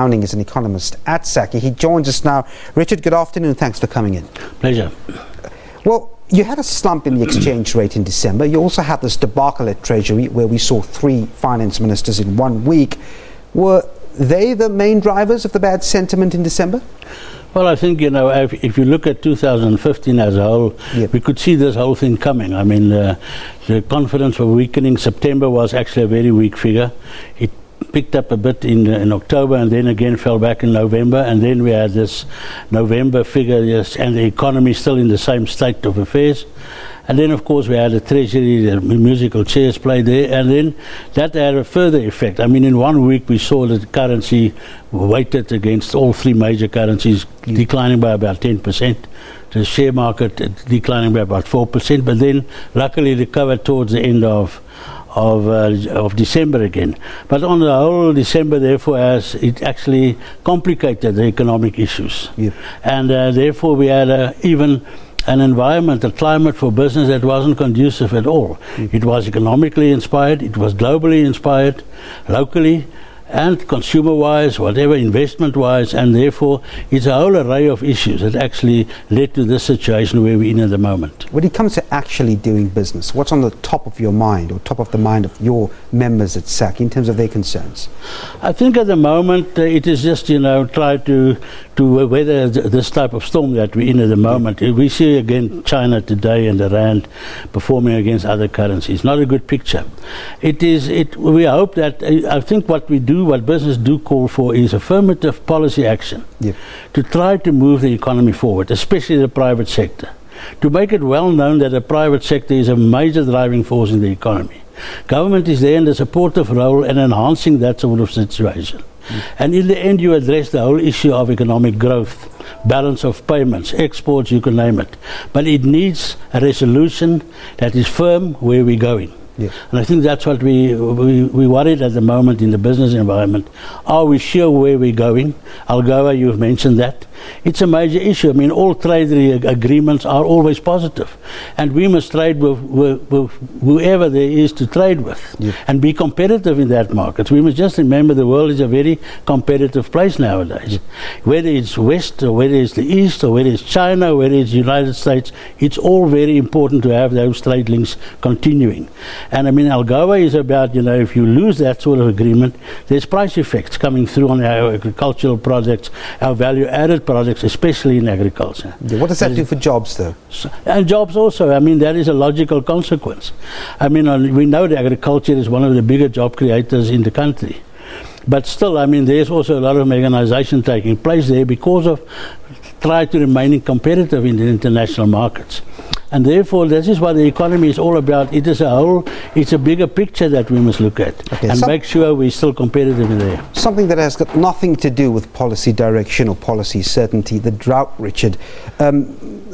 Downing is an economist at SACCI. He joins us now. Richard, good afternoon. Thanks for coming in. Pleasure. Well, you had a slump in the exchange rate in December. You also had this debacle at Treasury where we saw 3 finance ministers in 1 week. Were they the main drivers of the bad sentiment in December? Well, I think, if you look at 2015 as a whole, we could see this whole thing coming. I mean, the confidence was weakening. September was actually a very weak figure. It picked up a bit in October and then again fell back in November. And then we had this November figure, and the economy still in the same state of affairs. And then, of course, we had the Treasury, the musical chairs played there, and then that had a further effect. I mean, in 1 week we saw that the currency weighted against all 3 major currencies declining by about 10%. The share market declining by about 4%, but then luckily recovered towards the end of December again. But on the whole, December, therefore, it actually complicated the economic issues. And therefore we had even an environment, a climate for business that wasn't conducive at all. It was economically inspired, it was globally inspired, locally and consumer-wise, whatever, investment-wise, and therefore it's a whole array of issues that actually led to this situation where we're in at the moment. When it comes to actually doing business, what's on the top of your mind or top of the mind of your members at SACCI in terms of their concerns? I think at the moment it is just, try to weather this type of storm that we're in at the moment. We see again China today and the rand performing against other currencies. Not a good picture. We hope that, I think what business do call for is affirmative policy action to try to move the economy forward, especially the private sector. To make it well known that the private sector is a major driving force in the economy. Government is there in a supportive role in enhancing that sort of situation. And in the end, you address the whole issue of economic growth, balance of payments, exports, you can name it. But it needs a resolution that is firm where we're going. And I think that's what we worried at the moment in the business environment. Are we sure where we're going? AGOA, you've mentioned that. It's a major issue. I mean, all trade agreements are always positive. And we must trade with whoever there is to trade with and be competitive in that market. We must just remember the world is a very competitive place nowadays. Whether it's West or whether it's the East or whether it's China or whether it's the United States, it's all very important to have those trade links continuing. And I mean, AGOA is about, if you lose that sort of agreement, there's price effects coming through on our agricultural products, our value-added products, especially in agriculture. What does that do for jobs, though? And jobs also. I mean, that is a logical consequence. I mean, we know that agriculture is one of the bigger job creators in the country. But still, I mean, there's also a lot of mechanization taking place there because of trying to remain competitive in the international markets. And therefore, this is what the economy is all about. It is it's a bigger picture that we must look at and make sure we're still competitive in there. Something that has got nothing to do with policy direction or policy certainty, the drought, Richard.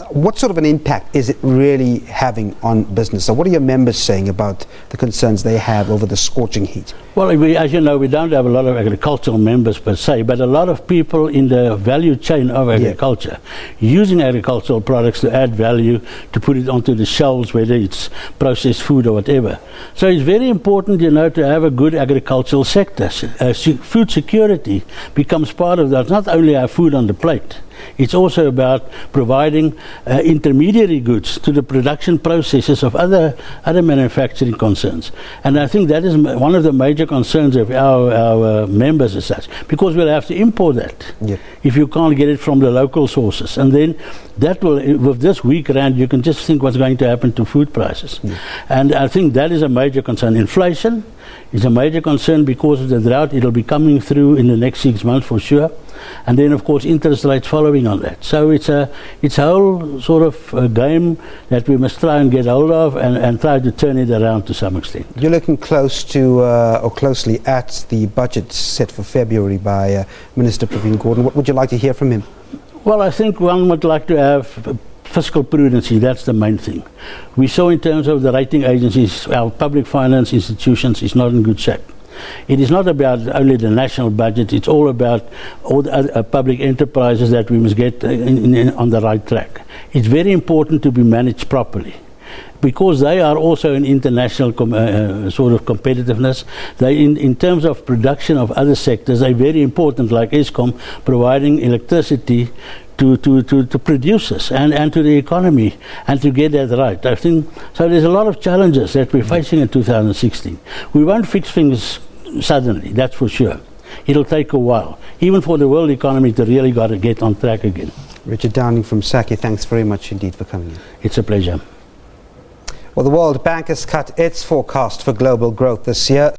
What sort of an impact is it really having on business? So what are your members saying about the concerns they have over the scorching heat? Well, as you know, we don't have a lot of agricultural members per se, but a lot of people in the value chain of agriculture using agricultural products to add value, to put it onto the shelves, whether it's processed food or whatever. So it's very important, to have a good agricultural sector. Food security becomes part of that. Not only our food on the plate, it's also about providing intermediary goods to the production processes of other manufacturing concerns. And I think that is one of the major concerns of our members as such, because we'll have to import that if you can't get it from the local sources. And then that will, with this weak rand, you can just think what's going to happen to food prices. And I think that is a major concern. Inflation is a major concern because of the drought. It'll be coming through in the next 6 months for sure. And then, of course, interest rates following on that. So it's a whole sort of game that we must try and get hold of and try to turn it around to some extent. You're looking closely at the budget set for February by Minister Pravin Gordhan. What would you like to hear from him? Well, I think one would like to have fiscal prudency. That's the main thing. We saw in terms of the rating agencies, our public finance institutions is not in good shape. It is not about only the national budget, it's all about all the other public enterprises that we must get on the right track. It's very important to be managed properly. because they are also in international sort of competitiveness. They, in terms of production of other sectors, they're very important, like Eskom, providing electricity to producers and to the economy, and to get that right. I think, so there's a lot of challenges that we're facing in 2016. We won't fix things suddenly, that's for sure. It'll take a while, even for the world economy to really got to get on track again. Richard Downing from SACCI, thanks very much indeed for coming in. It's a pleasure. Well, the World Bank has cut its forecast for global growth this year.